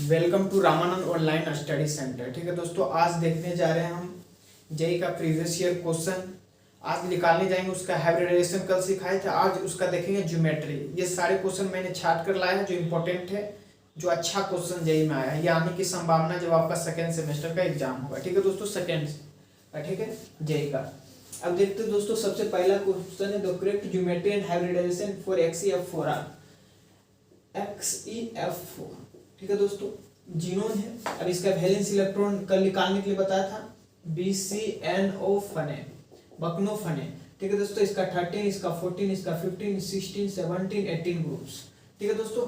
Welcome to Ramanand online study centre. ठीक है दोस्तों, आज देखने जा रहे हैं हम जेई का प्रीवियस ईयर क्वेश्चन। आज निकालने जाएंगे, उसका हाइब्रिडाइजेशन कल सिखाए थे, आज उसका देखेंगे ज्योमेट्री। ये सारे क्वेश्चन मैंने छाट कर लाया है जो इम्पोर्टेंट है, जो अच्छा क्वेश्चन जेई में आया है। ये आने की संभावना जब आपका सेकेंड सेमेस्टर का एग्जाम होगा। ठीक है दोस्तों, सेकेंड, ठीक है, जेई का। अब देखते हैं दोस्तों, सबसे पहला क्वेश्चन है the correct geometry and hybridization for XeF4 are XeF4। ठीक है दोस्तों, जीनोन है। अब इसका वैलेंस इलेक्ट्रॉन कल निकालने के लिए बताया था, BCNO फने, बकनो फने। ठीक है दोस्तों, इसका 13, इसका 14, इसका 15, 16, 17, 18 ग्रुप्स। ठीक है दोस्तों,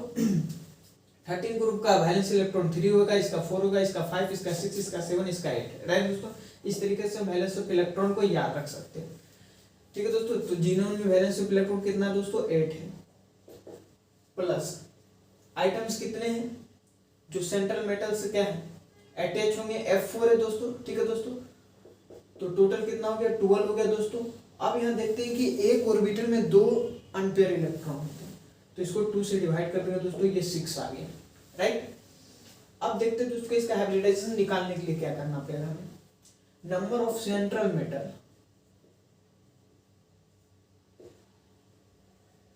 13 ग्रुप का वैलेंस इलेक्ट्रॉन 3 होगा, इसका 4 होगा, इसका 5, इसका 6, इसका 7, इसका 8। राइट दोस्तों, इस तरीके से हम वैलेंस ऑफ इलेक्ट्रॉन को याद रख सकते हैं। ठीक है दोस्तों, तो जीनोन में वैलेंस ऑफ इलेक्ट्रॉन कितना है दोस्तों? 8 है। प्लस आइटम्स कितने हैं जो सेंट्रल मेटल से क्या है अटैच होंगे? F4 है दोस्तों। ठीक है दोस्तों, तो टोटल कितना हो गया? 12 हो गया दोस्तों। अब यहाँ देखते हैं कि एक ऑर्बिटल में 2 अनपेयर इलेक्ट्रॉन होते हैं, तो इसको 2 से डिवाइड कर देंगे दोस्तों, ये 6 आ गया। राइट, अब देखते हैं दोस्तों इसका हाइब्रिडाइजेशन निकालने के लिए क्या करना पड़ेगा हमें। Number of central metal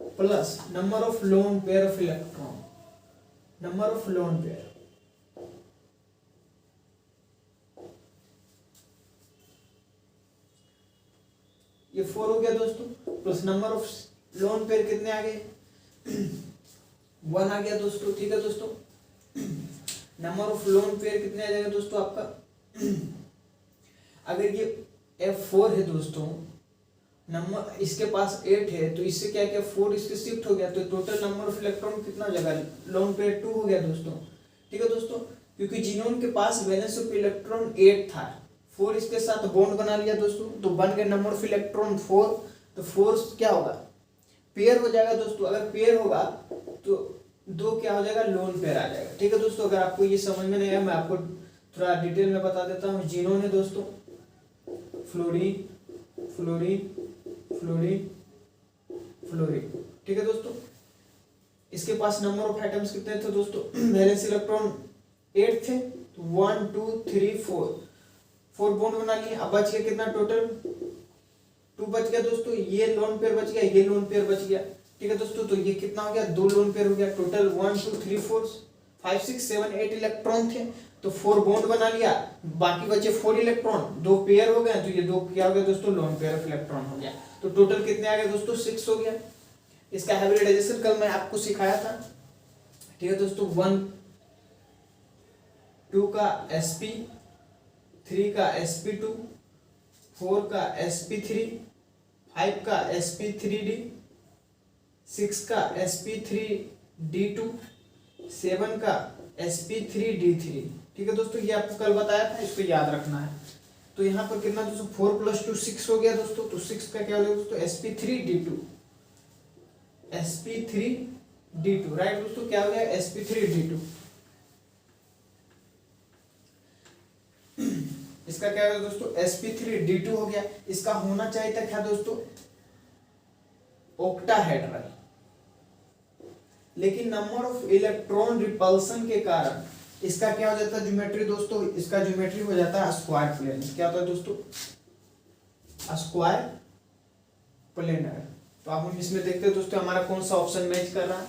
plus number of lone pair of electron, number of lone pair, ये 4 हो गया दोस्तों, plus number of lone pair कितने आ गए? 1 आ गया दोस्तों। ठीक है दोस्तों, नंबर ऑफ लोन पेयर कितने आ जाएगा दोस्तों आपका? अगर ये F4 है दोस्तों, नंबर इसके पास 8 है, तो इससे क्या क्या 4 इसके शिफ्ट हो गया, तो टोटल नंबर ऑफ इलेक्ट्रॉन कितना हो जाएगा? लोन पेयर 2 हो गया दोस्तों। ठीक है दोस्तों, क्योंकि जीनोन के पास वैलेंस ऑफ इलेक्ट्रॉन 8 था, 4 इसके साथ बॉन्ड बना लिया दोस्तों, तो बन गया नंबर ऑफ इलेक्ट्रॉन 4। तो 4 क्या होगा? पेयर हो जाएगा दोस्तों। अगर पेयर होगा तो 2 क्या हो जाएगा? लोन पेयर आ जाएगा। ठीक है दोस्तों, अगर आपको ये समझ में नहीं आया, मैं आपको थोड़ा डिटेल में बता देता हूँ। जीनोन है दोस्तों, फ्लोरीन, फ्लोरीन, फ्लोरीन, फ्लोरीन। ठीक है दोस्तों, इसके पास नंबर ऑफ एटम्स कितने थे दोस्तों? वैलेंस इलेक्ट्रॉन 8 थे, तो 1 2 3 4 बॉन्ड बना लिए। अब बच गया कितना टोटल? 2 बच गया दोस्तों। ये लोन पेयर बच गया, ये लोन पेयर बच गया। ठीक है दोस्तों, तो ये कितना हो गया? 2 लोन पेयर हो गया। टोटल 1 2 3 4 5 6 7 8 इलेक्ट्रॉन थे, तो 4 बॉन्ड बना लिया, बाकी बचे 4 इलेक्ट्रॉन, 2 पेयर हो गए, तो ये 2 क्या हो गया दोस्तों? लोन पेयर ऑफ इलेक्ट्रॉन हो गया। तो टोटल कितने आ गए दोस्तों? 6 हो गया। इसका हाइब्रिडाइजेशन कल मैं आपको सिखाया था। ठीक है दोस्तों, 1 2 का sp, 3 का sp2, 4 का sp3, 5 का sp3d, 6 का sp3d2, 7 का sp3d3। ठीक है दोस्तों, ये आपको कल बताया था, इसको याद रखना है। तो यहाँ पर कितना दोस्तों? 4 + 2 6 हो गया दोस्तों। तो 6 का क्या हो गया दोस्तों? sp3d2, sp3d2। राइट दोस्तों, क्या हो गया? sp3d2। इसका क्या होगा दोस्तों? sp3d2 हो गया। इसका होना चाहिए था क्या दोस्तों? ऑक्टाहेड्रल, लेकिन नंबर ऑफ इलेक्ट्रॉन रिपल्सन के कारण इसका क्या हो जाता है ज्योमेट्री दोस्तों? इसका ज्योमेट्री हो जाता है स्क्वायर प्लेन। क्या होता है दोस्तों? Square planar. तो आप हम इसमें देखते हैं दोस्तों, हमारा कौन सा ऑप्शन मैच कर रहा है?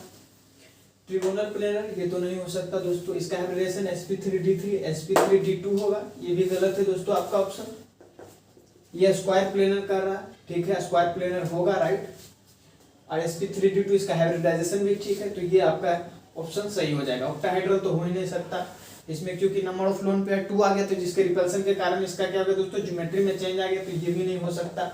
ट्रिगोनल प्लेनर, ये तो नहीं हो सकता दोस्तों। इसका हाइब्रिडाइजेशन sp3d3 sp3d2 होगा, ये भी गलत है दोस्तों आपका ऑप्शन। ये स्क्वायर प्लेनर कर रहा है, ठीक है, स्क्वायर प्लेनर होगा, राइट। और sp3d2 इसका हाइब्रिडाइजेशन भी ठीक है, तो ये आपका ऑप्शन सही हो जाएगा। ऑक्टाहेड्रल तो हो ही नहीं सकता इसमें, क्योंकि नंबर ऑफ लोन पेयर 2 आ गया, तो जिसके रिपल्सन के कारण इसका क्या होगा दोस्तों? ज्योमेट्री में चेंज आ गया, तो ये भी नहीं हो सकता।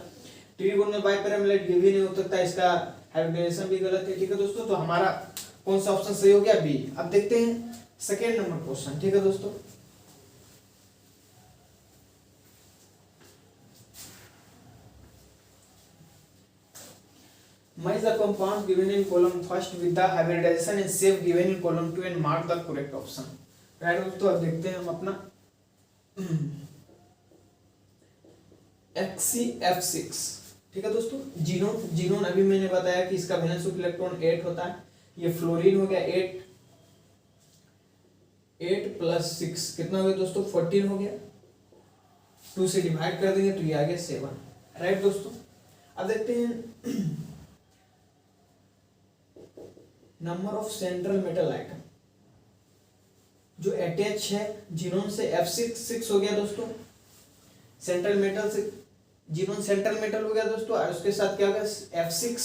ट्रिगोनल बाइपिरामिड, ये भी नहीं हो सकता, इसका हाइब्रिडाइजेशन भी गलत है। ठीक है दोस्तों, तो हमारा कौन सा ऑप्शन सही हो गया? बी। अब देखते हैं सेकेंड नंबर क्वेश्चन। ठीक है दोस्तों, match the compounds given in column first with the hybridization and shape given in column 2 and mark the correct option। Right दोस्तों, अब देखते हैं हम अपना XeF6। ठीक है दोस्तों, जीनोन अभी मैंने बताया कि इसका वैलेंस ऑफ इलेक्ट्रॉन 8 होता है। ये फ्लोरीन हो गया 8, 8 + 6 कितना हो गया दोस्तों 14 हो गया। 2 से डिवाइड कर देंगे तो ये आ गया 7, राइट दोस्तों। अब देखते हैं number of central metal atom जो अटैच है जिनोन से F6 हो गया दोस्तों। सेंट्रल मेटल से जिनोन सेंट्रल मेटल हो गया दोस्तों, और उसके साथ क्या होगा F6,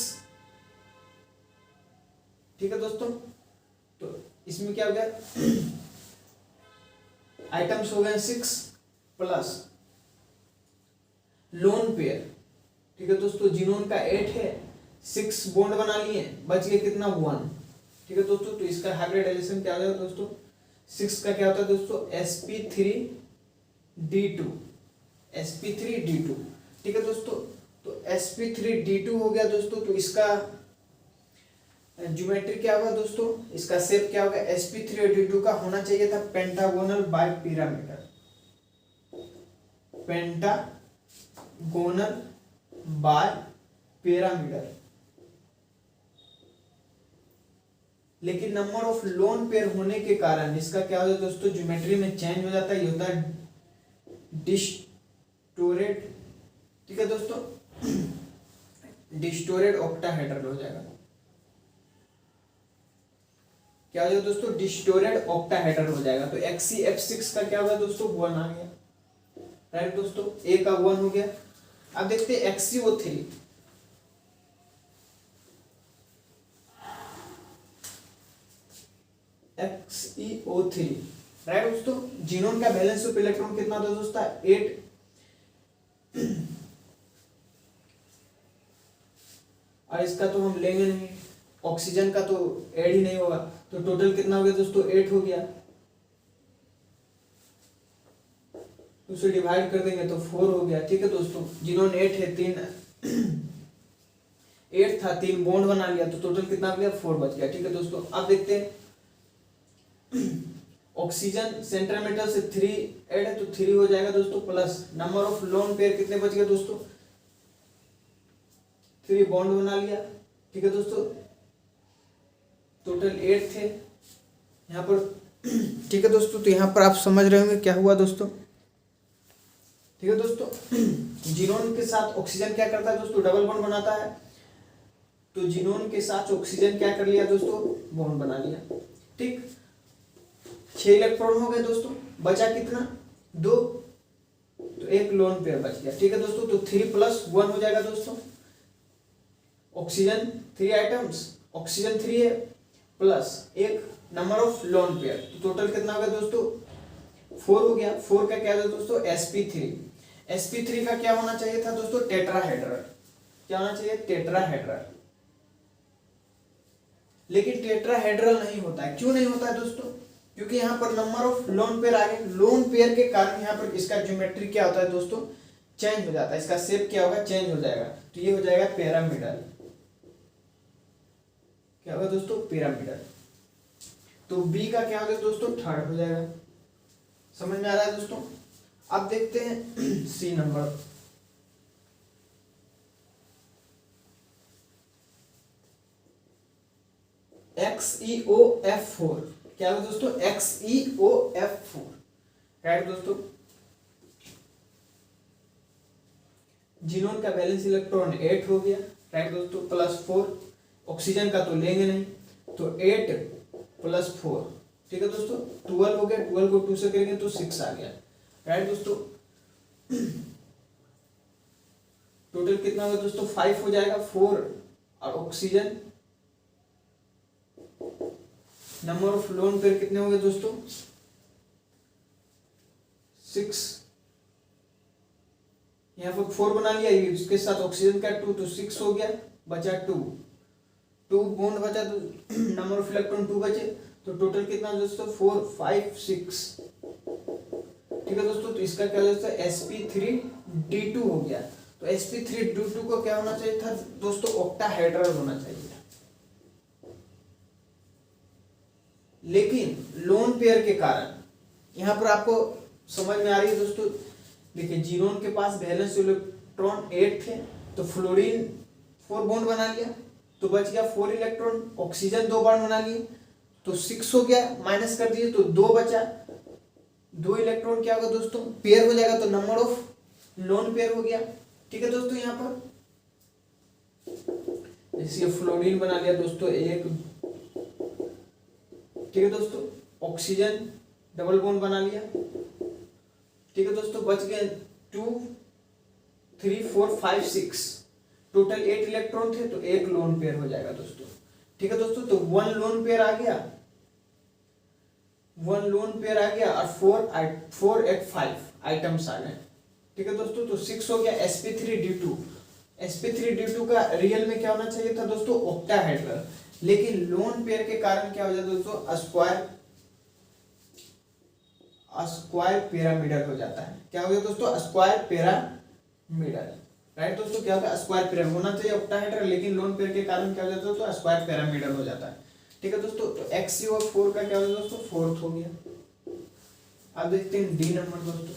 ठीक है दोस्तों। तो इसमें क्या हो गया आइटम्स हो गए 6 प्लस लोन पेयर, ठीक है दोस्तों। जिनोन का 8 है, 6 बॉन्ड बना लिए, बच गया कितना 1, ठीक है दोस्तों। तो इसका हाइब्रिडाइजेशन क्या हो जाएगा दोस्तों 6 का क्या होता है दोस्तों sp3d2, sp3d2, ठीक है दोस्तों। तो sp3d2 हो गया दोस्तों। तो इसका ज्योमेट्री क्या होगा दोस्तों, इसका शेप क्या होगा sp3d2 का होना चाहिए था pentagonal bipyramidal, pentagonal bipyramidal. लेकिन नंबर ऑफ लोन पेयर होने के कारण इसका क्या होता है दोस्तों ज्योमेट्री में चेंज हो जाता है, ये होता है डिस्टोरेड, ठीक है दोस्तों, डिस्टोरेड ऑक्टाहेड्रल हो जाएगा। क्या हो जाएगा दोस्तों डिस्टोरेड ऑक्टाहेड्रल हो जाएगा। तो XCF6 का क्या होगा दोस्तों 1 आ गया, राइट दोस्तों, A का 1 हो गया। अब देखते हैं XCO3, XeO3, राइट दोस्तों। जिनोन का बैलेंस ऑफ इलेक्ट्रॉन कितना था दोस्तों 8, और इसका तो हम लेंगे नहीं, ऑक्सीजन का तो ऐड ही नहीं होगा। तो टोटल कितना हो गया दोस्तों 8 हो गया, उसे डिवाइड कर देंगे तो 4 हो गया, ठीक है दोस्तों। जिनोन 8 है, 8 था, 3 बॉन्ड बना लिया, तो टोटल कितना हो गया 4 बच गया, ठीक है दोस्तों। अब देखते हैं ऑक्सीजन सेंट्रल मेटल से 3 ऐड है तो 3 हो जाएगा दोस्तों, plus number of lone pair कितने बच गए दोस्तों 3 बॉन्ड बना लिया, ठीक है दोस्तों। टोटल 8 थे यहाँ पर, ठीक है दोस्तों। तो यहाँ पर आप समझ रहे होंगे क्या हुआ दोस्तों, ठीक है दोस्तों। जिनोन के साथ ऑक्सीजन क्या करता है दोस्तों डबल बॉन्ड बनाता है, तो जिनोन के साथ ऑक्सीजन क्या कर लिया दोस्तों बॉन्ड बना लिया, ठीक। 6 इलेक्ट्रॉन हो गए दोस्तों, बचा कितना 2, तो एक लोन पेयर बच गया, ठीक है दोस्तों। तो 3 + 1 हो जाएगा दोस्तों। ऑक्सीजन 3 आइटम्स, ऑक्सीजन 3 है, प्लस एक नंबर ऑफ लोन पेयर, तो टोटल कितना हो गया दोस्तों 4 हो गया। 4 का क्या है दोस्तों sp3, sp3 का क्या होना चाहिए था दोस्तों टेट्राहेड्रल, क्या होना चाहिए टेट्राहेड्रल। लेकिन टेट्राहेड्रल नहीं होता है, क्यों नहीं होता है दोस्तों, क्योंकि यहाँ पर नंबर ऑफ लोन पेयर आ गए। लोन पेयर के कारण यहाँ पर इसका ज्योमेट्री क्या होता है दोस्तों चेंज हो जाता है, इसका शेप क्या होगा चेंज हो जाएगा। तो ये हो जाएगा पिरामिडल, क्या होगा दोस्तों पिरामिडल। तो बी का क्या होगा दोस्तों 3rd हो जाएगा। समझ में आ रहा है दोस्तों। अब देखते हैं सी नंबर, XeOF4, क्या होगा दोस्तों XeOF4, राइट दोस्तों। जिनोन का बैलेंस इलेक्ट्रॉन 8 हो गया, राइट दोस्तों, प्लस 4, ऑक्सीजन का तो लेंगे नहीं, तो 8 + 4, ठीक है दोस्तों 12 हो गया। 12 को 2 से करेंगे तो 6 आ गया, राइट दोस्तों। टोटल कितना होगा दोस्तों 5 हो जाएगा। 4 और oxygen, number of lone pair कितने हो गए दोस्तों 6, यहाँ पर 4 बना लिया, इसके साथ ऑक्सीजन का 2, तो 6 हो गया, बचा 2 बॉन्ड बचा, तो नंबर ऑफ इलेक्ट्रॉन 2 बचे, तो टोटल कितना दोस्तों 4 5 6, ठीक है दोस्तों। तो इसका क्या दोस्तों sp3d2 हो गया। तो sp3d2 को क्या होना चाहिए था दोस्तों ऑक्टाहेड्रल होना चाहिए था, लेकिन लोन पेयर के कारण यहाँ पर आपको समझ में आ रही है दोस्तों। देखिए जिनोन के पास वैलेंस इलेक्ट्रॉन 8 थे, तो फ्लोरीन 4 बॉन्ड बना लिया, तो बच गया 4 इलेक्ट्रॉन। ऑक्सीजन 2 बॉन्ड बना लिए, तो 6 हो गया, माइनस कर दीजिए तो 2 बचा। 2 इलेक्ट्रॉन क्या होगा दोस्तों, पेयर हो जाएगा, तो नंबर ऑफ लोन पेयर हो गया। ठीक है दोस्तों, यहाँ पर जैसे फ्लोरीन बना लिया दोस्तों एक, ठीक है दोस्तों, ऑक्सीजन डबल बॉन्ड बना लिया। ठीक है दोस्तों, बच गए 2 3 4 5 6, टोटल 8 इलेक्ट्रॉन थे, तो एक लोन पेयर हो जाएगा दोस्तों। ठीक है दोस्तों, तो 1 लोन पेयर आ गया, 1 लोन पेयर आ गया, और 4 8 5 आइटम्स आ गए। ठीक है दोस्तों, तो 6 हो गया sp3d2। sp3d2 का रियल में क्या होना चाहिए था दोस्तों, ऑक्टाहेड्रल, लेकिन लोन पेयर के कारण क्या हो जाता है दोस्तों, स्क्वायर पिरामिडल हो जाता है। क्या हो गया दोस्तों, स्क्वायर पिरामिडल। राइट दोस्तों, क्या होता है, स्क्वायर पिरामिड होना चाहिए ऑक्टाहेड्रल, लेकिन लोन पेयर के कारण क्या हो जाता है दोस्तों, स्क्वायर पिरामिडल हो जाता है। ठीक है दोस्तों, तो XCO4 का क्या हो गया दोस्तों, 4th हो गया। अब देखते हैं डी नंबर दोस्तों।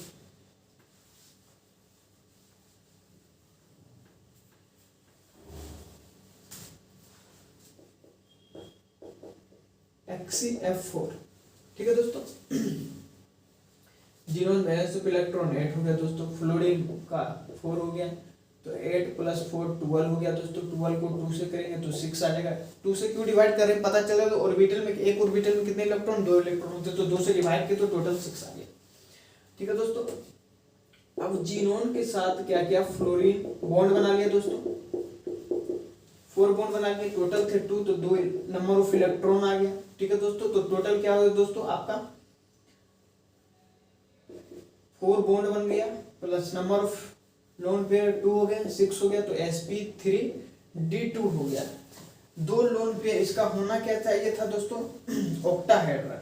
XCF4। ठीक है दोस्तों, जीनोन वैलेंस ऑफ इलेक्ट्रॉन 8 हो गया दोस्तों, फ्लोरीन का 4 हो गया, तो 8 + 4 12 हो गया दोस्तों। 12 को 2 से करेंगे तो 6 आ जाएगा। 2 से क्यों डिवाइड करें पता चलेगा, तो ऑर्बिटल में एक ऑर्बिटल में कितने इलेक्ट्रॉन, 2 इलेक्ट्रॉन होते हैं, तो 2 से डिवाइड किया तो टोटल 6 आ गया। ठीक है दोस्तों, अब जीनोन के साथ क्या किया, फ्लोरीन बॉन्ड बना लिया दोस्तों, 4 बॉन्ड बना लिए, टोटल थे 2, तो 2 नंबर ऑफ इलेक्ट्रॉन आ गया। ठीक है दोस्तों, तो टोटल क्या हो गया दोस्तों, आपका 4 बॉन्ड बन गया, plus number of lone pair 2 हो गया, 6 हो गया, तो sp3d2 हो गया। 2 लोन पेयर, इसका होना क्या चाहिए था दोस्तों, ऑक्टाहेड्रल,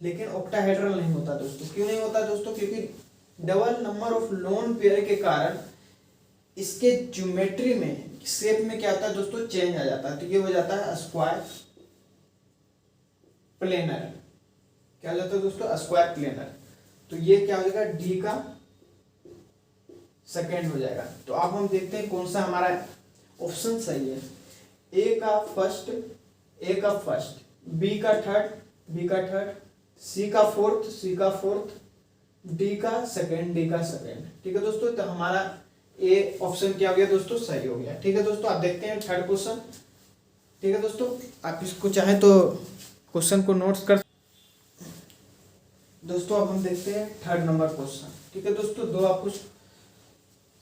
लेकिन ऑक्टाहेड्रल नहीं होता दोस्तों। क्यों नहीं होता दोस्तों, क्योंकि double number of lone pair के कारण इसके ज्योमेट्री में, शेप में क्या होता है दोस्तों, चेंज आ जाता है। तो ये हो जाता है स्क्वायर प्लेनर। क्या हो जाता है दोस्तों, स्क्वायर प्लेनर। तो ये क्या हो जाएगा, डी का सेकेंड हो जाएगा। तो अब हम देखते हैं कौन सा हमारा ऑप्शन सही है। ए का फर्स्ट, बी का थर्ड, सी का फोर्थ, डी का सेकेंड, ठीक है दोस्तों, तो हमारा ए ऑप्शन क्या हो गया दोस्तों, सही हो गया। ठीक है दोस्तों, आप देखते हैं थर्ड क्वेश्चन। ठीक है दोस्तों, आप इसको चाहें तो क्वेश्चन को नोट्स कर दोस्तों। अब हम देखते हैं थर्ड नंबर क्वेश्चन। ठीक है दोस्तों, 2 आपको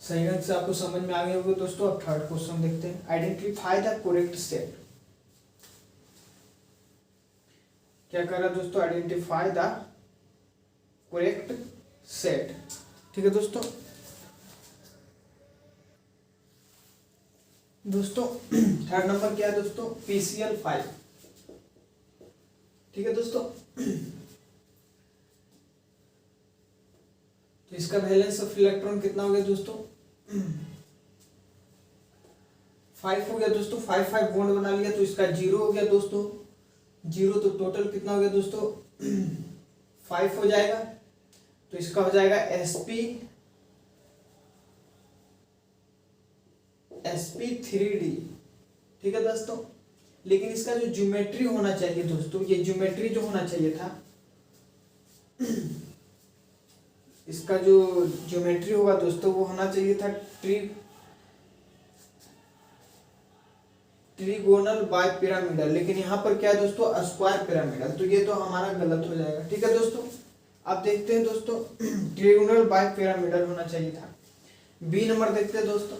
सही ढंग से आपको समझ में आ गए होंगे दोस्तों। अब थर्ड क्वेश्चन देखते हैं, आइडेंटिफाई द करेक्ट सेट। क्या कर रहा है दोस्तों, आइडेंटिफाई द करेक्ट सेट। ठीक है दोस्तों, थर्ड नंबर क्या है दोस्तों, PCl5। ठीक है दोस्तों, तो इसका वैलेंस ऑफ इलेक्ट्रॉन कितना हो गया दोस्तों, 5 हो गया दोस्तों। 5 5 बॉन्ड बना लिया, तो इसका 0 हो गया दोस्तों, 0। तो टोटल कितना हो गया दोस्तों, 5 हो जाएगा। तो इसका हो जाएगा sp3d। ठीक है दोस्तों, लेकिन इसका जो ज्योमेट्री होना चाहिए दोस्तों, ये ज्योमेट्री जो होना चाहिए था, इसका जो ज्योमेट्री होगा दोस्तों, वो होना चाहिए था ट्रिगोनल बाय पिरामिडल, लेकिन यहाँ पर क्या है दोस्तों, स्क्वायर पिरामिडल। तो ये तो हमारा गलत हो जाएगा। ठीक है दोस्तों, अब देखते हैं दोस्तों, ट्रिगोनल बाय पिरामिडल होना चाहिए था। बी नंबर देखते हैं दोस्तों,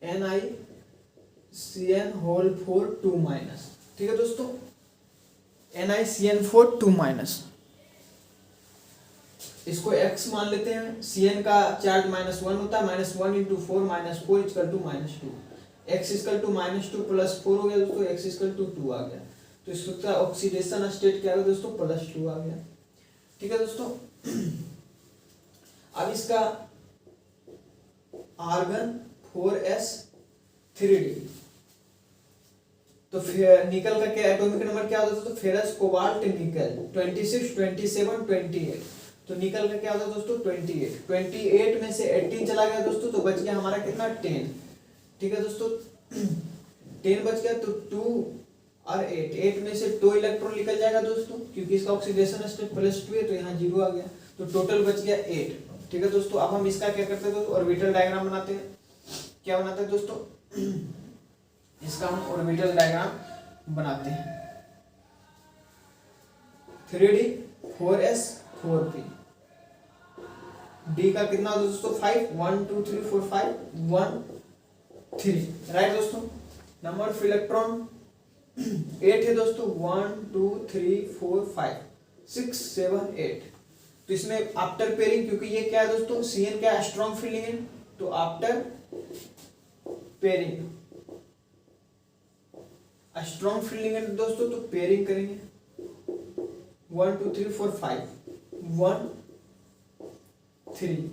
NiCN4 2-। ठीक है दोस्तों, NiCN4 2-। इसको x मान लेते हैं। Cn का चार्ज -1 होता है, -1 × 4 -4 = -2। x = -2 + 4 हो गया दोस्तों, x = 2 आ गया। तो इसका ऑक्सीडेशन स्टेट क्या है दोस्तों, +2 आ गया। ठीक है दोस्तों, अब इसका आर्गन 4s3d। तो फिर निकल का एटॉमिक नंबर क्या होता है, तो फेरस कोबाल्ट निकल 26 27 28। तो तो निकल कर क्या होता है दोस्तों 28। 28 में से 18 चला गया दोस्तों, तो बच गया हमारा कितना 10। ठीक है दोस्तों 10 बच गया, तो 2 और 8 में से 2 इलेक्ट्रॉन निकल जाएगा दोस्तों, क्योंकि इसका ऑक्सीडेशन स्टेट +2 है, तो यहाँ 0 आ गया, तो टोटल बच गया 8। ठीक है दोस्तों, अब हम इसका क्या करते हैं दोस्तों, ऑर्बिटल डायग्राम बनाते हैं। क्या बनाते हैं दोस्तों, इसका हम ऑर्बिटल डायग्राम बनाते हैं। 3D 4s 4p, D का कितना दोस्तों 5, 1 2 3 4 5 1 3, राइट दोस्तों। नंबर ऑफ इलेक्ट्रॉन 8 है दोस्तों, 1 2 3 4 5 6 7 8। तो इसमें आफ्टर पेयरिंग, क्योंकि ये क्या है दोस्तों CN क्या है, स्ट्रॉन्ग फील्ड है, तो आफ्टर पेयरिंग स्ट्रॉन्ग फील्ड है दोस्तों, तो पेयरिंग करेंगे 1 2 3 4 5 1 3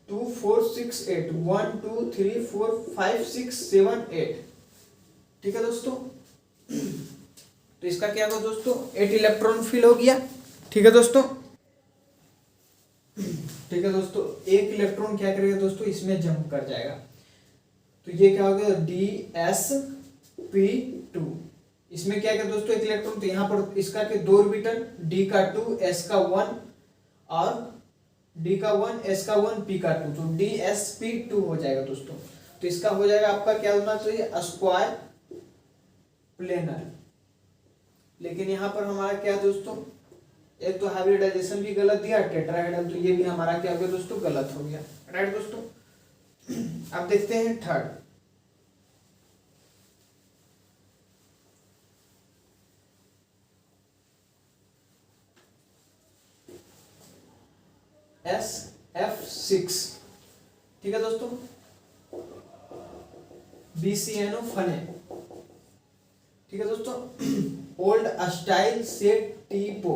2 4 6 8 1 2 3 4 5 6 7 8। ठीक है दोस्तों, तो इसका क्या होगा दोस्तों 8 इलेक्ट्रॉन फिल हो गया। ठीक है दोस्तों, ठीक है दोस्तों, एक इलेक्ट्रॉन क्या करेगा दोस्तों, इसमें जंप कर जाएगा, तो ये क्या हो गया DsP2। इसमें क्या है दोस्तों एक इलेक्ट्रॉन, तो यहाँ पर इसका के 2 ऑर्बिटल, D का 2 S का 1 और D का 1 S का 1 P का 2, तो DsP2 हो जाएगा दोस्तों। तो इसका हो जाएगा आपका क्या होना चाहिए, स्क्वायर प्लेनर। लेकिन यहाँ पर हमारा क्या दोस्तों, एक तो हाइब्रिडाइजेशन भी गलत दिया, टेट्राहेड्रल, तो ये भी हमारा क्या हो गया दोस्तों, गलत हो गया, राइट दोस्तों। अब देखते हैं थर्ड, SF6। ठीक है दोस्तों, BCNO फने। ठीक है दोस्तों, ओल्ड स्टाइल सेट टीपो,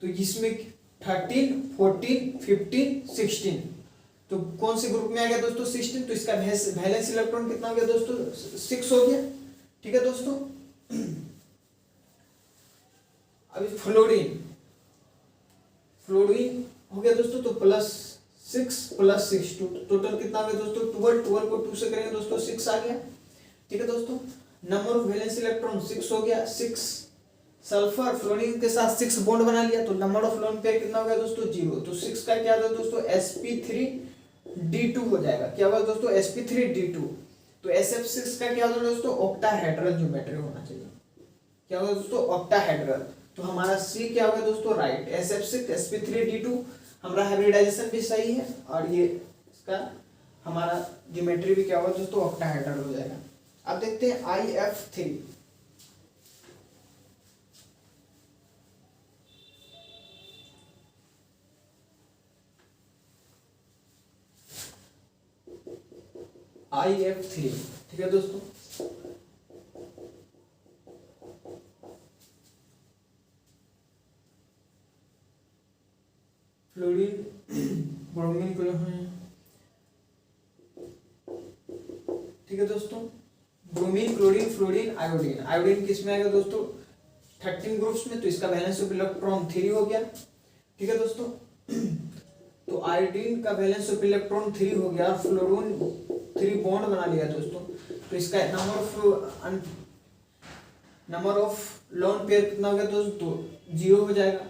तो इसमें 13 14 15 16, तो कौन से ग्रुप में आ गया दोस्तों 16, तो इसका वैलेंस इलेक्ट्रॉन कितना हो गया दोस्तों 6 हो गया। ठीक है दोस्तों, अभी फ्लोरीन हो गया दोस्तों, तो +6 +6 टोटल कितना आ गया दोस्तों 12, 12 को 2 से करेंगे दोस्तों 6 आ गया। ठीक है दोस्तों, नंबर ऑफ वैलेंस इलेक्ट्रॉन 6 हो गया, 6 सल्फर फ्लोरीन के साथ 6 बॉन्ड बना लिया, तो नंबर ऑफ लोन पेयर कितना हो गया दोस्तों 0, तो 6 का क्या होगा दोस्तों sp3d2 हो जाएगा। क्या होगा दोस्तों sp3d2, तो SF6 का क्या होगा दोस्तों ऑक्टाहेड्रल ज्योमेट्री होना चाहिए। क्या होगा दोस्तों ऑक्टाहेड्रल, तो हमारा C क्या होगा दोस्तों राइट, SF6 sp3d2, हमारा हाइब्रिडाइजेशन भी सही है, और ये इसका हमारा ज्योमेट्री भी क्या होगा दोस्तों ऑक्टाहेड्रल हो जाएगा। अब देखते हैं IF3। IF3, ठीक है दोस्तों, फ्लोरीन ब्रोमीन क्लोरीन। ठीक है दोस्तों, bromine chlorine fluorine iodine, iodine किसमें आएगा दोस्तों 13 ग्रुप्स में, तो इसका वैलेंस ऑफ इलेक्ट्रॉन 3 हो गया। ठीक है दोस्तों, तो आयोडीन का वैलेंस ऑफ इलेक्ट्रॉन 3 हो गया, फ्लोरीन 3 बॉन्ड बना लिया दोस्तों, तो इसका नंबर ऑफ लोन पेयर कितना हो गया दोस्तों 0 हो जाएगा,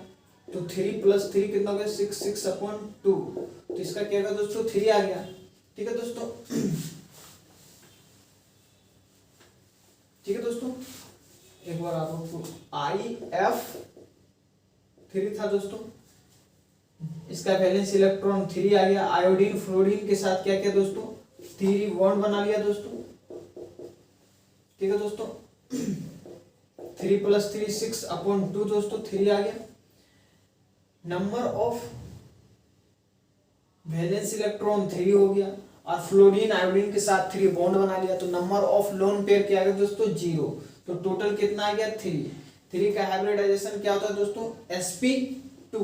तो 3 + 3 कितना हो गया 6, 6/2, तो इसका क्या होगा दोस्तों 3 आ गया। ठीक है दोस्तों, ठीक है दोस्तों, एक बार आपको IF3 था दोस्तों, इसका वैलेंस इलेक्ट्रॉन 3 आ गया, आयोडीन फ्लोरीन के साथ क्या क्या दोस्तों 3 बॉन्ड बना लिया दोस्तों। ठीक है दोस्तों, 3 + 3 6/2 दोस्तों 3 आ गया। नंबर ऑफ वैलेंस इलेक्ट्रॉन 3 हो गया, और फ्लोरीन आयोडीन के साथ 3 बॉन्ड बना लिया, तो नंबर ऑफ लोन पेयर क्या आ गया दोस्तों 0, तो टोटल कितना आ गया 3 का हाइब्रिडाइजेशन क्या होता है दोस्तों sp2,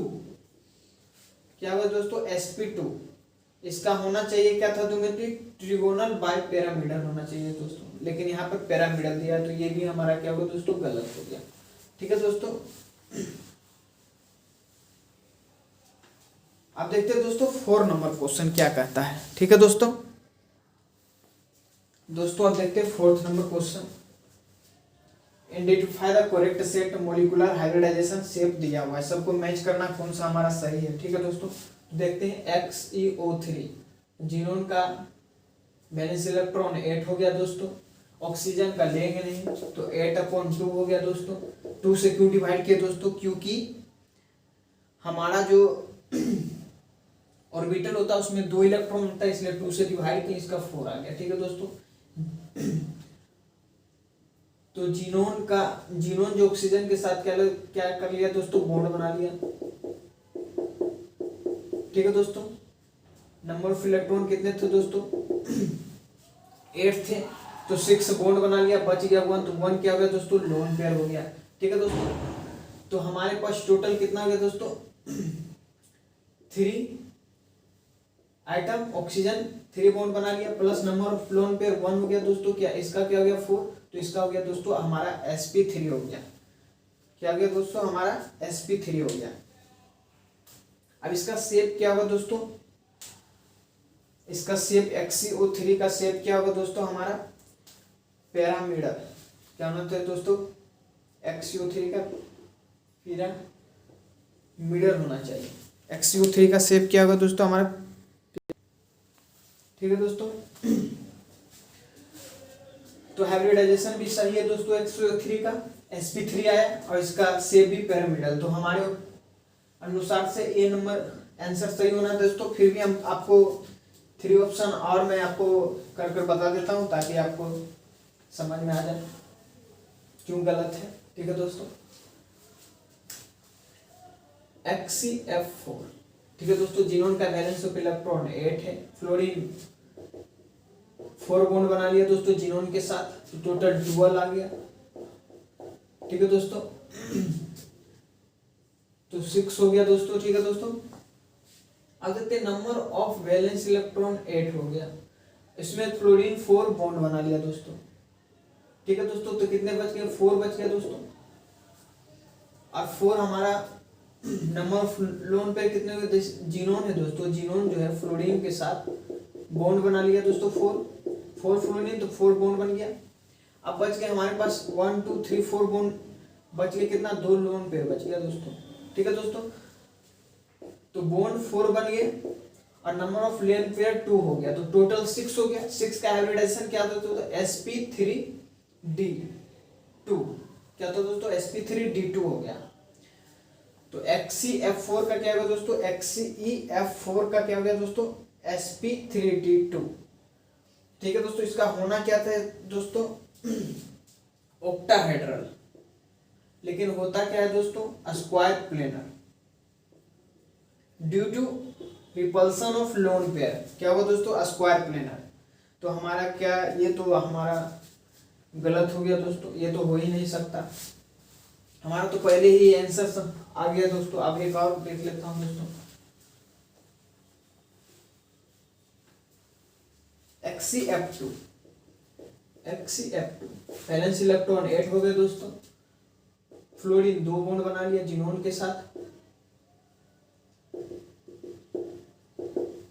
क्या होगा दोस्तों sp2, इसका होना चाहिए क्या था ज्योमेट्री ट्रिगोनल बाइपिरामिडल होना चाहिए दोस्तों, लेकिन यहाँ पर पिरामिडल दिया, तो ये भी हमारा क्या होगा दोस्तों गलत हो गया। ठीक है दोस्तों, अब देखते हैं दोस्तों 4 नंबर क्वेश्चन क्या कहता है। ठीक है दोस्तों, अब देखते हैं 4th number question. Identify the correct set molecular hybridization shape दिया हुआ है, सबको मैच करना कौन सा हमारा सही है। ठीक है दोस्तों, देखते हैं XeO3 जीनोन का वैलेंस इलेक्ट्रॉन 8 हो गया दोस्तों, ऑक्सीजन का लेंगे नहीं तो 8/2 हो गया दोस्तों। 2 से क्यों डिवाइड किया दोस्तों, क्योंकि हमारा जो ऑर्बिटल होता है उसमें 2 इलेक्ट्रॉन होता है, इसलिए 2 से डिवाइड किया, इसका 4 आ गया। ठीक है दोस्तों, तो जीनोन जो ऑक्सीजन के साथ क्या कर लिया दोस्तों, बॉन्ड बना लिया। ठीक है दोस्तों, नंबर ऑफ इलेक्ट्रॉन कितने थे दोस्तों, 8 थे, तो 6 बॉन्ड बना लिया, बच गया 1, तो 1 क्या हो गया दोस्तों, लोन पेयर हो गया। ठीक है दोस्तों, तो हमारे पास टोटल कितना हो गया दोस्तों, 3 आइटम, ऑक्सीजन 3 बॉन्ड बना लिया, plus number of lone pair 1 हो गया दोस्तों। क्या इसका क्या हो गया 4, तो इसका हो गया दोस्तों हमारा sp3 हो गया। क्या हो गया दोस्तों, हमारा sp3 हो गया। अब इसका शेप क्या होगा दोस्तों, इसका शेप XeO3 का शेप क्या होगा दोस्तों, हमारा पिरामिडल। क्या होना चाहिए दोस्तों, XeO3 का पिरामिडल होना चाहिए। XeO3 का शेप क्या होगा दोस्तों, हमारा। ठीक है दोस्तों, तो हाइब्रिडाइजेशन भी सही है दोस्तों, XeO3 का sp3 आया और इसका शेप भी पिरामिडल, तो हमारे अनुसार से ए नंबर आंसर सही होना है दोस्तों। फिर भी हम आपको 3 ऑप्शन और मैं आपको कर बता देता हूं ताकि आपको समझ में आ जाए क्यों गलत है। ठीक है दोस्तों, XeF4। ठीक है दोस्तों, जीनोन का वैलेंस ऑफ इलेक्ट्रॉन 8 है, फ्लोरीन 4 बॉन्ड बना लिया दोस्तों जीनोन के साथ, तो टोटल 12 आ गया। ठीक है दोस्तों, तो 6 हो गया दोस्तों। ठीक है दोस्तों, अब देखते हैं नंबर ऑफ वैलेंस इलेक्ट्रॉन 8 हो गया, इसमें फ्लोरीन 4 बॉन्ड बना लिया दोस्तों। ठीक है दोस्तों, तो कितने बच गए, 4 बच गया दोस्तों। और 4 हमारा नंबर ऑफ लोन पे कितने हुए, जीनोन है दोस्तों, जीनोन जो है फ्लोरीन के साथ बॉन्ड बना लिया दोस्तों, 4 फ्लोरीन, तो 4 बॉन्ड बन गया। अब बच गए हमारे पास 1 2 3 4 बॉन्ड बच गए, कितना, 2 लोन पेयर बच गया दोस्तों। ठीक है दोस्तों, तो बॉन्ड 4 बन गए और नंबर ऑफ लेन पेयर 2 हो गया, तो टोटल 6 हो गया। 6 का हाइब्रिडाइजेशन क्या था दोस्तों, sp3d2। क्या था दोस्तों, sp3d2 हो गया। तो XeF4 का क्या होगा दोस्तों, XeF4 का क्या हो गया दोस्तों, sp3d2। ठीक है दोस्तों, इसका होना क्या था दोस्तों, ऑक्टाहेड्रल, लेकिन होता क्या है दोस्तों, square planar. Due to repulsion of lone pair क्या होगा दोस्तों, स्क्वायर प्लेनर। तो हमारा क्या, ये तो हमारा गलत हो गया दोस्तों, ये तो हो ही नहीं सकता, हमारा तो पहले ही आंसर सब आ गया दोस्तों। अब एक और देख लेता हूं दोस्तों, XeF2 वैलेंस इलेक्ट्रॉन 8 हो गए दोस्तों, फ्लोरीन 2 बॉन्ड बना लिया जीनोन के साथ,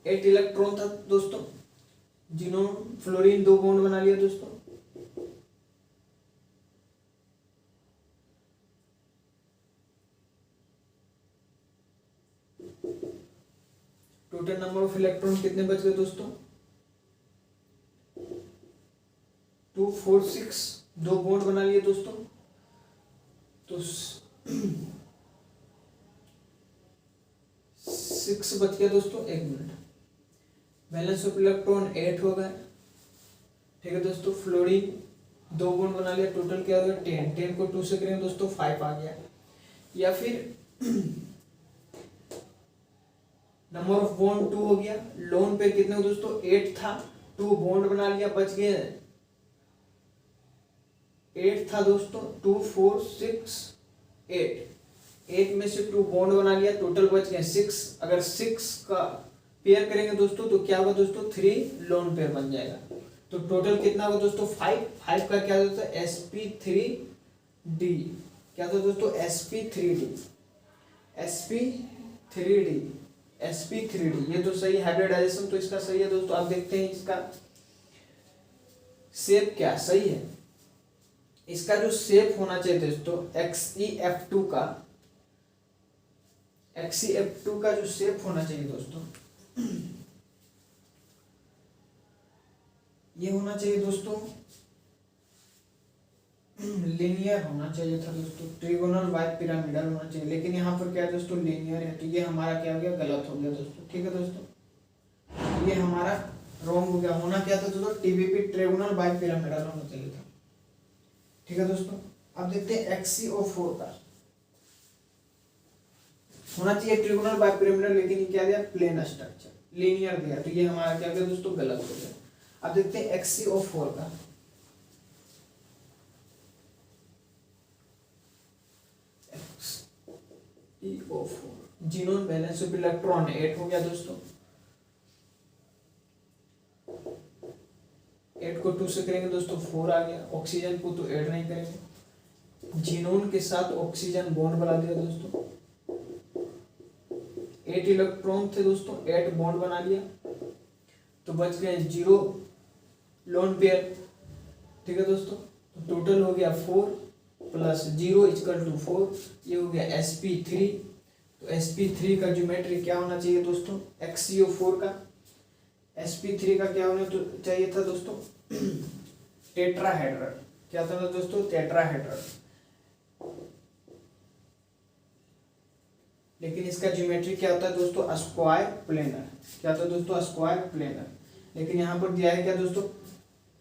8 इलेक्ट्रॉन था दोस्तों, जीनोन फ्लोरीन 2 बॉन्ड बना लिया दोस्तों। टोटल नंबर ऑफ इलेक्ट्रॉन कितने बच गए दोस्तों, 2 4 6, 2 बॉन्ड बना लिए दोस्तों, तो 6 बच गया दोस्तों। 1 मिनट, बैलेंस ऑफ इलेक्ट्रॉन 8 हो गए। ठीक है दोस्तों, फ्लोरीन 2 बॉन्ड बना लिया, टोटल क्या हो गया 10। 10 को 2 से करेंगे दोस्तों 5 आ गया। या फिर नंबर ऑफ बॉन्ड 2 हो गया, लोन पे कितने हो दोस्तों, 8 था, 2 बॉन्ड बना लिया, बच गए 8 था दोस्तों, 2 4 6 8 में से 2 बॉन्ड बना लिया, टोटल बच गए 6। अगर 6 का पेयर करेंगे दोस्तों तो क्या होगा दोस्तों, 3 लोन पेयर बन जाएगा। तो टोटल कितना होगा दोस्तों, 5 का क्या होता है, sp3d। क्या था दोस्तों, sp3d sp3d, ये तो सही हाइब्रिडाइजेशन तो इसका सही है दोस्तों। आप देखते हैं इसका शेप क्या सही है। इसका जो शेप होना चाहिए दोस्तों XeF2 का, XeF2 का जो शेप होना चाहिए दोस्तों, ये होना चाहिए दोस्तों लीनियर होना चाहिए था दोस्तों, ट्रिगोनल बाय पिरामिडल होना चाहिए, लेकिन यहाँ पर क्या है दोस्तों लीनियर है, तो ये हमारा क्या हो गया गलत हो गया दोस्तों। ठीक है दोस्तों, ये हमारा रॉन्ग हो गया। होना क्या था दोस्तों TBP ट्रिगोनल बाय पिरामिडल होना चाहिए था। ठीक है दोस्तों, अब देखते हैं XeO4 का होना चाहिए ट्रिगोनल बाय पिरामिडल, लेकिन ये क्या दिया प्लेन स्ट्रक्चर लीनियर दिया, तो ये हमारा क्या गया दोस्तों गलत हो गया। अब देखते हैं XeO4 का, XeO4 genome balance of electron 8 हो गया दोस्तों, 8 को 2 से करेंगे दोस्तों 4 आ गया। ऑक्सीजन को तो ऐड नहीं करेंगे, जीनोन के साथ ऑक्सीजन बॉन्ड बना दिया दोस्तों, 8 इलेक्ट्रॉन थे दोस्तों, 8 बॉन्ड बना लिया, तो बच गए 0 लोन पेयर। ठीक है दोस्तों, तो टोटल हो गया 4 प्लस 0 इक्वल टू 4, ये हो गया sp3। तो sp3 का ज्योमेट्री क्या होना चाहिए दोस्तों XeO4 का, sp3 का क्या होना चाहिए था दोस्तों टेट्राहेड्रल। क्या था दोस्तों टेट्राहेड्रल, लेकिन इसका ज्योमेट्री क्या होता है दोस्तों स्क्वायर प्लेनर। क्या होता है दोस्तों स्क्वायर प्लेनर, लेकिन यहाँ पर दिया है क्या दोस्तों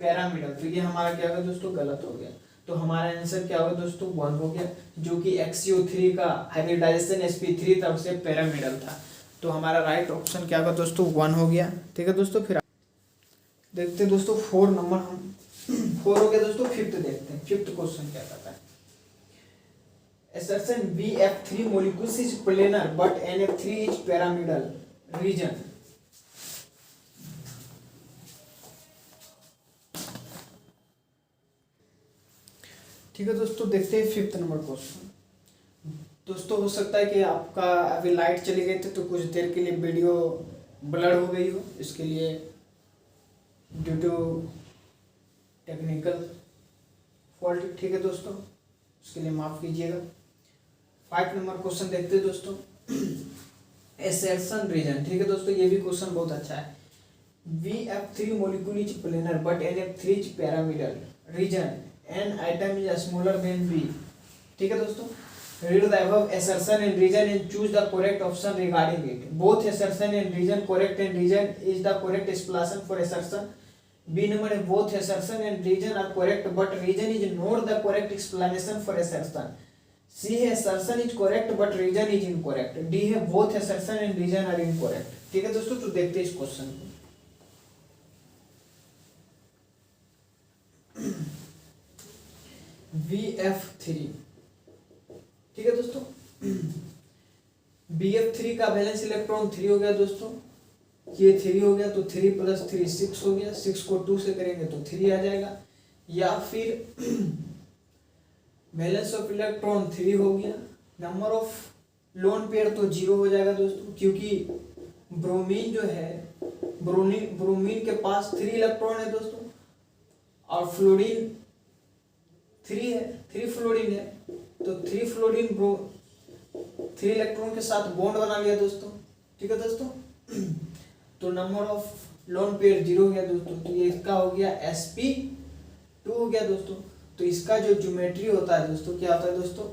पैरामीटर, तो ये हमारा क्या होगा दोस्तों गलत हो गया। तो हमारा आंसर क्या होगा दोस्तों 1 हो गया, जो कि XeO3 का हाइब्रिडाइजेशन sp3 था उससे पैरामीटर था, तो हमारा राइट ऑप्शन क्या होगा दोस्तों 1 हो गया। ठीक है दोस्तों, फिर देखते हैं दोस्तों 4 नंबर, हम 4 हो गया दोस्तों। फिफ्थ देखते हैं, फिफ्थ क्वेश्चन क्या कहता है। Assertion BF3 molecules is planar but NF3 is pyramidal region। ठीक है दोस्तों, देखते हैं फिफ्थ नंबर क्वेश्चन। दोस्तों हो सकता है कि आपका अभी लाइट चली गई थी तो कुछ देर के लिए वीडियो ब्लर हो गई हो, इसके लिए ड्यू टू टेक्निकल फॉल्ट। ठीक है दोस्तों, उसके लिए माफ़ कीजिएगा। 5 नंबर क्वेश्चन देखते हैं दोस्तों, एसर्शन रीजन। ठीक है दोस्तों, ये भी क्वेश्चन बहुत अच्छा है। VF3 molecule is planar but NF3 is pyramidal region, N atom is smaller than B। ठीक है दोस्तों, read the above assertion and reason and choose the correct option regarding it। Both assertion and reason correct and reason is the correct explanation for assertion। B number है both assertion and reason are correct but reason is not the correct explanation for assertion। C है assertion is correct but reason is incorrect। D है both assertion and reason are incorrect। ठीक है दोस्तों, तो देखते हैं इस क्वेश्चन को। VF3, ठीक है दोस्तों, BF3 का वैलेंस इलेक्ट्रॉन 3 हो गया दोस्तों, ये 3 हो गया, तो 3 + 3 6 हो गया, 6 को 2 से करेंगे तो 3 आ जाएगा, या फिर वैलेंस ऑफ इलेक्ट्रॉन 3 हो गया, नंबर ऑफ लोन पेयर तो 0 हो जाएगा दोस्तों, क्योंकि ब्रोमीन जो है ब्रोमीन के पास 3 इलेक्ट्रॉन है दोस्तों, और फ्लोरीन 3 है, 3 फ्लोरीन है, तो 3 फ्लोरीन 3 इलेक्ट्रॉन के साथ बॉन्ड बना लिया दोस्तों। ठीक है दोस्तों, तो नंबर ऑफ लोन पेयर 0 हो गया दोस्तों, तो ये इसका हो गया sp2 हो गया दोस्तों। तो इसका जो ज्योमेट्री होता है दोस्तों क्या होता है दोस्तों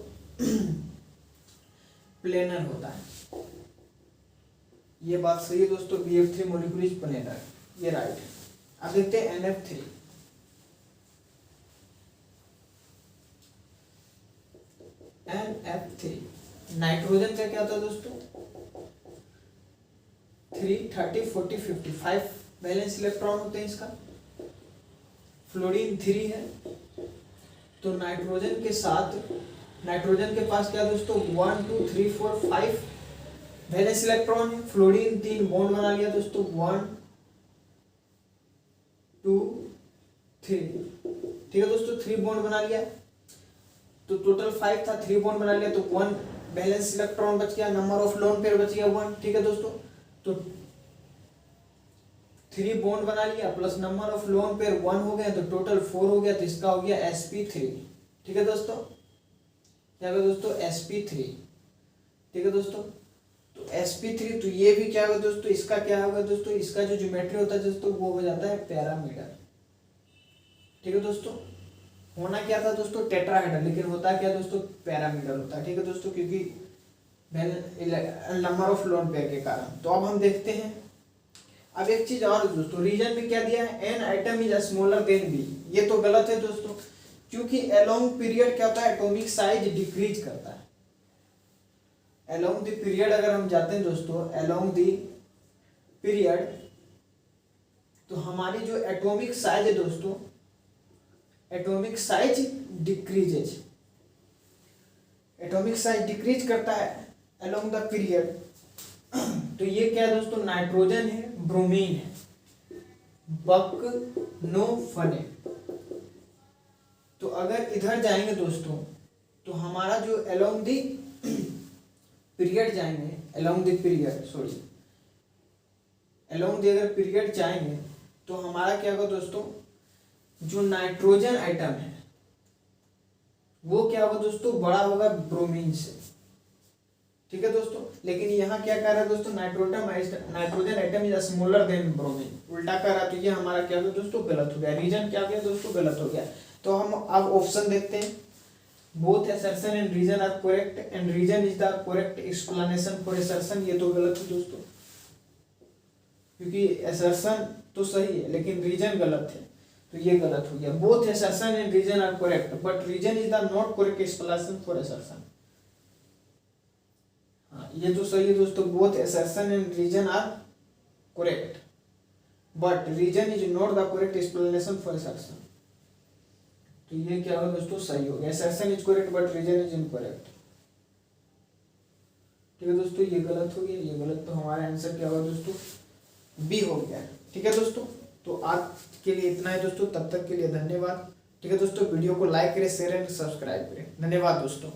प्लेनर होता है। ये बात सही है दोस्तों, BF3 मॉलिक्यूल इज प्लेनर, ये राइट है। अब देखते हैं NF3। NF3 नाइट्रोजन का क्या होता है दोस्तों 3 30 40 55 वैलेंस इलेक्ट्रॉन होते हैं इसका, फ्लोरीन 3 है, तो नाइट्रोजन के साथ नाइट्रोजन के पास क्या दोस्तों 1 2 3 4 5 वैलेंस इलेक्ट्रॉन है, फ्लोरीन 3 बॉन्ड बना लिया दोस्तों 1 2 3। ठीक है दोस्तों, 3 बॉन्ड बना लिया, तो टोटल 5 था, 3 बॉन्ड बना लिया, तो 1 बैलेंस इलेक्ट्रॉन बच गया, नंबर ऑफ लोन पेयर बच गया 1। ठीक है दोस्तों, तो 3 बॉन्ड बना लिया plus number of lone pair 1 हो गया, तो टोटल 4 हो गया, तो इसका हो गया sp3। ठीक है दोस्तों, क्या होगा दोस्तों sp3। ठीक है दोस्तों, तो sp3, तो ये भी क्या होगा दोस्तों, इसका क्या होगा दोस्तों, इसका जो ज्योमेट्री होता है दोस्तों वो हो जाता है पैरामीटर। ठीक है दोस्तों, होना क्या था दोस्तों टेट्राहेड्रल, लेकिन होता क्या दोस्तों पैरामीटर होता है। ठीक है दोस्तों, क्योंकि नंबर ऑफ लोन पेयर के कारण। तो अब हम देखते हैं, अब एक चीज और दोस्तों, रीजन में क्या दिया है, N atom is smaller than B. ये तो गलत है दोस्तों, क्योंकि अलोंग पीरियड क्या होता है, एटॉमिक साइज डिक्रीज करता है। अलोंग द पीरियड अगर हम जाते हैं दोस्तों, अलोंग द पीरियड, तो हमारी जो एटॉमिक साइज है दोस्तों, atomic size decreases, atomic size decrease करता है अलोंग द पीरियड। तो ये क्या है दोस्तों, नाइट्रोजन है, ब्रोमीन है, बकनोफेने। तो अगर इधर जाएंगे दोस्तों, तो हमारा जो अलोंग द पीरियड जाएंगे, along the period sorry along the अगर पीरियड जाएंगे, तो हमारा क्या होगा दोस्तों, जो नाइट्रोजन आइटम है वो क्या होगा दोस्तों, बड़ा होगा ब्रोमीन से। ठीक है दोस्तों, लेकिन यहाँ क्या कर रहा है दोस्तों, nitrogen item is smaller than bromine, उल्टा कर रहा है। तो ये हमारा क्या होगा दोस्तों, गलत हो गया। रीजन क्या हो गया दोस्तों, गलत हो गया। तो हम अब ऑप्शन देखते हैं, both assertion and reason are correct and reason is the correct explanation for assertion. ये तो गलत है दोस्तों, क्योंकि असर्शन तो सही है लेकिन रीजन गलत है, तो ये गलत हो गया। Both assertion and reason are correct but reason is the not correct explanation for assertion. हाँ, ये तो सही है दोस्तों, both assertion and reason are correct but reason is not the correct explanation for assertion. तो ये क्या होगा दोस्तों, सही हो गया। Assertion is correct but reason is incorrect. ठीक है दोस्तों, ये गलत हो गया, ये गलत। तो हमारा आंसर क्या होगा दोस्तों, बी हो गया। ठीक है दोस्तों, तो आज के लिए इतना है दोस्तों, तब तक के लिए धन्यवाद। ठीक है दोस्तों, वीडियो को लाइक करें, शेयर एंड सब्सक्राइब करें। धन्यवाद दोस्तों।